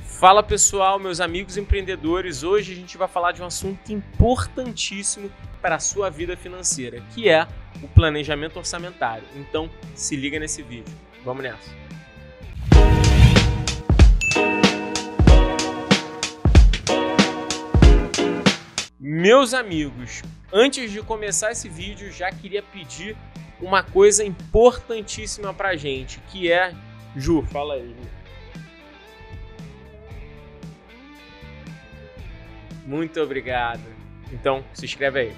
Fala pessoal, meus amigos empreendedores, hoje a gente vai falar de um assunto importantíssimo para a sua vida financeira, que é o planejamento orçamentário. Então se liga nesse vídeo, vamos nessa! Meus amigos, antes de começar esse vídeo, já queria pedir uma coisa importantíssima para a gente, que é... Ju, fala aí, Ju. Muito obrigado. Então, se inscreve aí.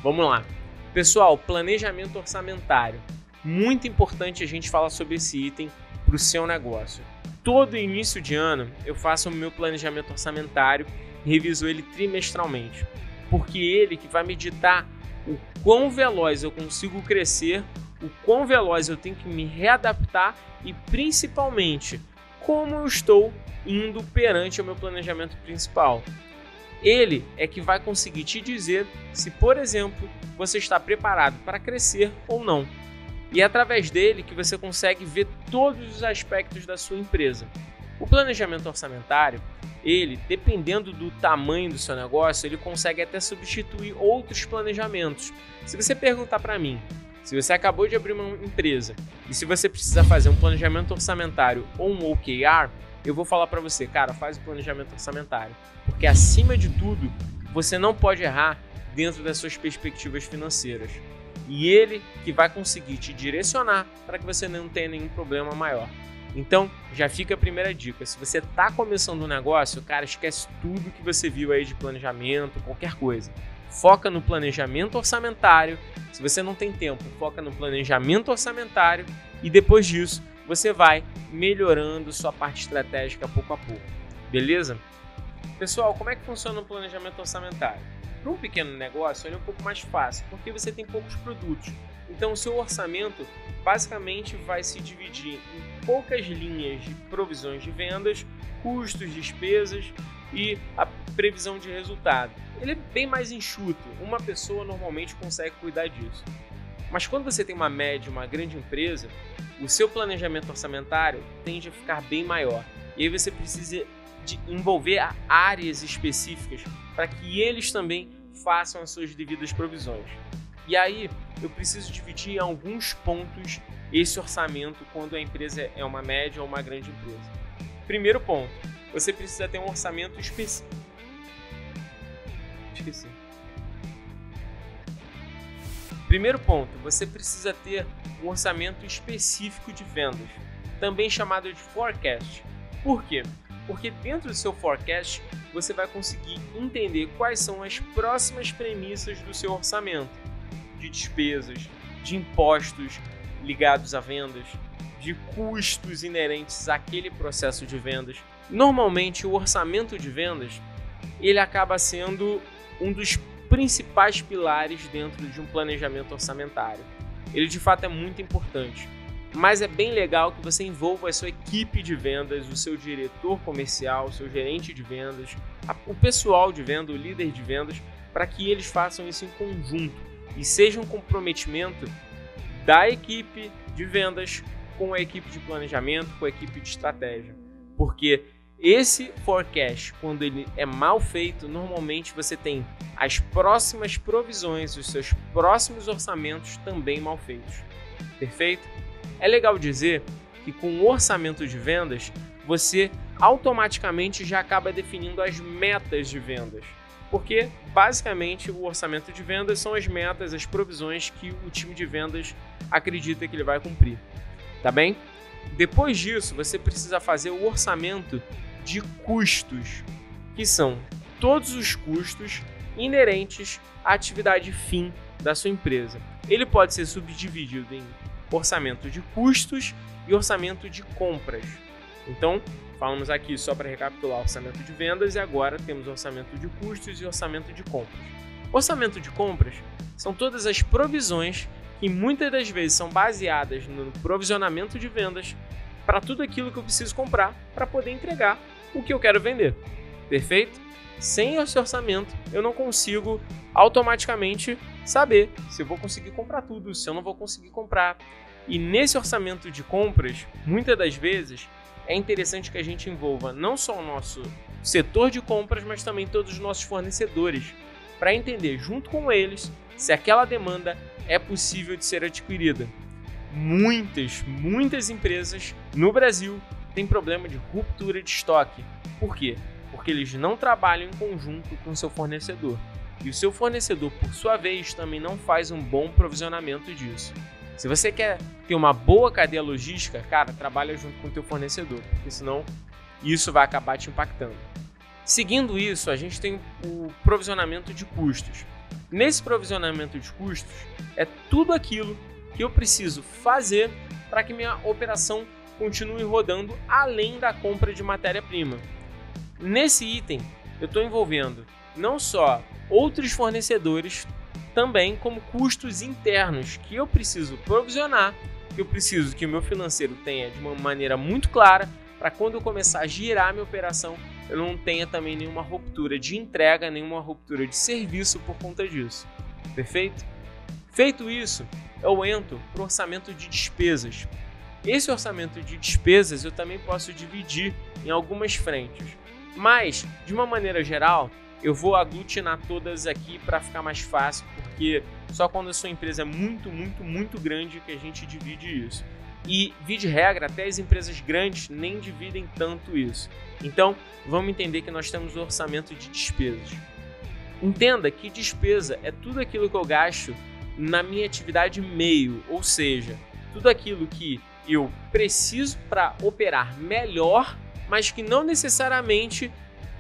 Vamos lá. Pessoal, planejamento orçamentário. Muito importante a gente falar sobre esse item para o seu negócio. Todo início de ano eu faço o meu planejamento orçamentário e reviso ele trimestralmente. Porque ele que vai me ditar o quão veloz eu consigo crescer, o quão veloz eu tenho que me readaptar e principalmente como eu estou indo perante o meu planejamento principal. Ele é que vai conseguir te dizer se, por exemplo, você está preparado para crescer ou não. E é através dele que você consegue ver todos os aspectos da sua empresa. O planejamento orçamentário, ele, dependendo do tamanho do seu negócio, ele consegue até substituir outros planejamentos. Se você perguntar para mim, se você acabou de abrir uma empresa e se você precisa fazer um planejamento orçamentário ou um OKR, eu vou falar para você, cara, faz o planejamento orçamentário. Porque acima de tudo, você não pode errar dentro das suas perspectivas financeiras. E ele que vai conseguir te direcionar para que você não tenha nenhum problema maior. Então, já fica a primeira dica. Se você está começando um negócio, cara, esquece tudo que você viu aí de planejamento, qualquer coisa. Foca no planejamento orçamentário. Se você não tem tempo, foca no planejamento orçamentário e depois disso, você vai melhorando sua parte estratégica pouco a pouco. Beleza? Pessoal, como é que funciona o planejamento orçamentário? Para um pequeno negócio, ele é um pouco mais fácil, porque você tem poucos produtos. Então, o seu orçamento basicamente vai se dividir em poucas linhas de provisões de vendas, custos, despesas e a previsão de resultado. Ele é bem mais enxuto, uma pessoa normalmente consegue cuidar disso. Mas quando você tem uma média, uma grande empresa, o seu planejamento orçamentário tende a ficar bem maior. E aí você precisa de envolver áreas específicas para que eles também façam as suas devidas provisões. E aí eu preciso dividir em alguns pontos esse orçamento quando a empresa é uma média ou uma grande empresa. Primeiro ponto, você precisa ter um orçamento específico. Primeiro ponto, você precisa ter um orçamento específico de vendas, também chamado de forecast. Por quê? Porque dentro do seu forecast, você vai conseguir entender quais são as próximas premissas do seu orçamento, de despesas, de impostos ligados a vendas, de custos inerentes àquele processo de vendas. Normalmente, o orçamento de vendas, ele acaba sendo um dos principais pilares dentro de um planejamento orçamentário. Ele de fato é muito importante, mas é bem legal que você envolva a sua equipe de vendas, o seu diretor comercial, o seu gerente de vendas, o pessoal de venda, o líder de vendas, para que eles façam isso em conjunto e seja um comprometimento da equipe de vendas com a equipe de planejamento, com a equipe de estratégia, porque esse forecast, quando ele é mal feito, normalmente você tem as próximas provisões, os seus próximos orçamentos também mal feitos. Perfeito? É legal dizer que com o orçamento de vendas, você automaticamente já acaba definindo as metas de vendas. Porque, basicamente, o orçamento de vendas são as metas, as provisões que o time de vendas acredita que ele vai cumprir. Tá bem? Depois disso, você precisa fazer o orçamento de custos, que são todos os custos inerentes à atividade fim da sua empresa. Ele pode ser subdividido em orçamento de custos e orçamento de compras. Então, falamos aqui só para recapitular orçamento de vendas e agora temos orçamento de custos e orçamento de compras. Orçamento de compras são todas as provisões que muitas das vezes são baseadas no provisionamento de vendas para tudo aquilo que eu preciso comprar para poder entregar o que eu quero vender. Perfeito? Sem esse orçamento, eu não consigo automaticamente saber se eu vou conseguir comprar tudo, se eu não vou conseguir comprar. E nesse orçamento de compras, muitas das vezes, é interessante que a gente envolva não só o nosso setor de compras, mas também todos os nossos fornecedores, para entender junto com eles se aquela demanda é possível de ser adquirida. Muitas empresas no Brasil têm problema de ruptura de estoque. Por quê? Porque eles não trabalham em conjunto com o seu fornecedor. E o seu fornecedor, por sua vez, também não faz um bom provisionamento disso. Se você quer ter uma boa cadeia logística, cara, trabalha junto com o teu fornecedor, porque senão isso vai acabar te impactando. Seguindo isso, a gente tem o provisionamento de custos. Nesse provisionamento de custos, é tudo aquilo que eu preciso fazer para que minha operação continue rodando além da compra de matéria-prima. Nesse item, eu estou envolvendo não só outros fornecedores, também como custos internos que eu preciso provisionar, que eu preciso que o meu financeiro tenha de uma maneira muito clara, para quando eu começar a girar a minha operação, eu não tenha também nenhuma ruptura de entrega, nenhuma ruptura de serviço por conta disso. Perfeito? Feito isso, eu entro para o orçamento de despesas. Esse orçamento de despesas eu também posso dividir em algumas frentes, mas de uma maneira geral eu vou aglutinar todas aqui para ficar mais fácil, porque só quando a sua empresa é muito grande que a gente divide isso. E, via de regra, até as empresas grandes nem dividem tanto isso. Então, vamos entender que nós temos o orçamento de despesas. Entenda que despesa é tudo aquilo que eu gasto na minha atividade meio, ou seja, tudo aquilo que eu preciso para operar melhor, mas que não necessariamente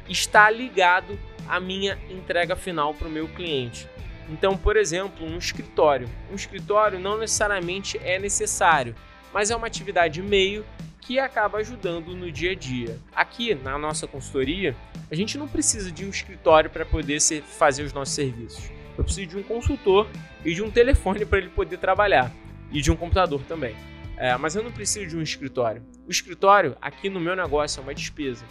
está ligado à minha entrega final para o meu cliente. Então, por exemplo, um escritório. Um escritório não necessariamente é necessário, mas é uma atividade meio que acaba ajudando no dia a dia. Aqui na nossa consultoria, a gente não precisa de um escritório para poder fazer os nossos serviços. Eu preciso de um consultor e de um telefone para ele poder trabalhar, e de um computador também. Mas eu não preciso de um escritório. O escritório aqui no meu negócio é uma despesa.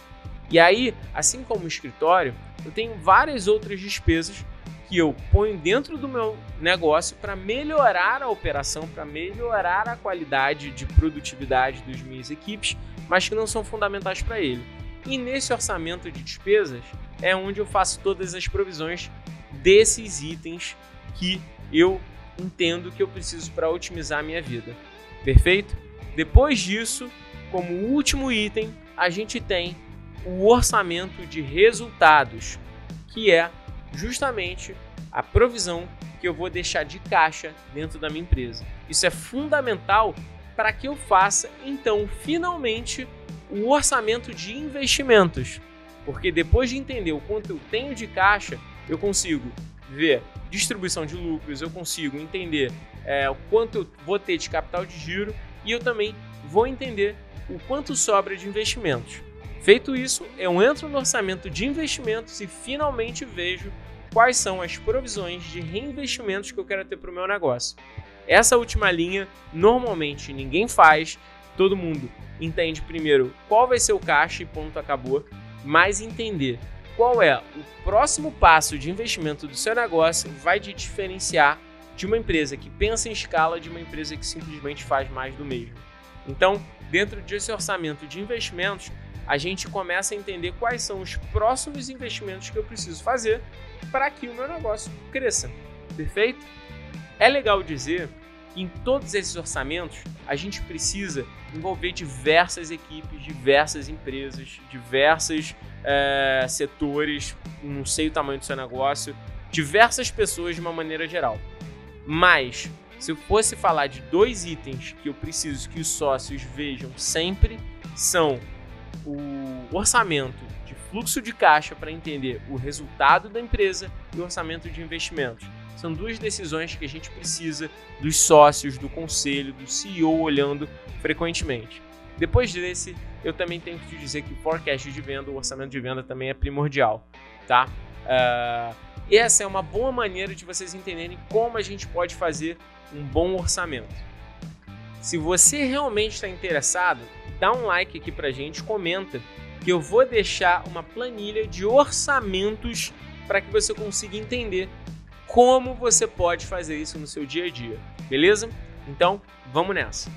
E aí, assim como o escritório, eu tenho várias outras despesas que eu ponho dentro do meu negócio para melhorar a operação, para melhorar a qualidade de produtividade das minhas equipes, mas que não são fundamentais para ele. E nesse orçamento de despesas é onde eu faço todas as provisões desses itens que eu entendo que eu preciso para otimizar a minha vida. Perfeito? Depois disso, como último item, a gente tem o orçamento de resultados, que é justamente a provisão que eu vou deixar de caixa dentro da minha empresa. Isso é fundamental para que eu faça, então, finalmente, o orçamento de investimentos. Porque depois de entender o quanto eu tenho de caixa, eu consigo ver distribuição de lucros, eu consigo entender o quanto eu vou ter de capital de giro e eu também vou entender o quanto sobra de investimentos. Feito isso, eu entro no orçamento de investimentos e finalmente vejo quais são as provisões de reinvestimentos que eu quero ter para o meu negócio. Essa última linha, normalmente ninguém faz, todo mundo entende primeiro qual vai ser o caixa e ponto, acabou, mas entender qual é o próximo passo de investimento do seu negócio vai te diferenciar de uma empresa que pensa em escala de uma empresa que simplesmente faz mais do mesmo. Então, dentro desse orçamento de investimentos, a gente começa a entender quais são os próximos investimentos que eu preciso fazer para que o meu negócio cresça. Perfeito? É legal dizer que em todos esses orçamentos a gente precisa envolver diversas equipes, diversas empresas, diversos setores, não sei o tamanho do seu negócio, diversas pessoas de uma maneira geral. Mas, se eu fosse falar de dois itens que eu preciso que os sócios vejam sempre, são o orçamento de fluxo de caixa para entender o resultado da empresa e o orçamento de investimentos. São duas decisões que a gente precisa dos sócios, do conselho, do CEO olhando frequentemente. Depois desse, eu também tenho que te dizer que o forecast de venda, o orçamento de venda também é primordial, tá? Essa é uma boa maneira de vocês entenderem como a gente pode fazer um bom orçamento. Se você realmente está interessado, dá um like aqui pra gente, comenta, que eu vou deixar uma planilha de orçamentos para que você consiga entender como você pode fazer isso no seu dia a dia, beleza? Então, vamos nessa!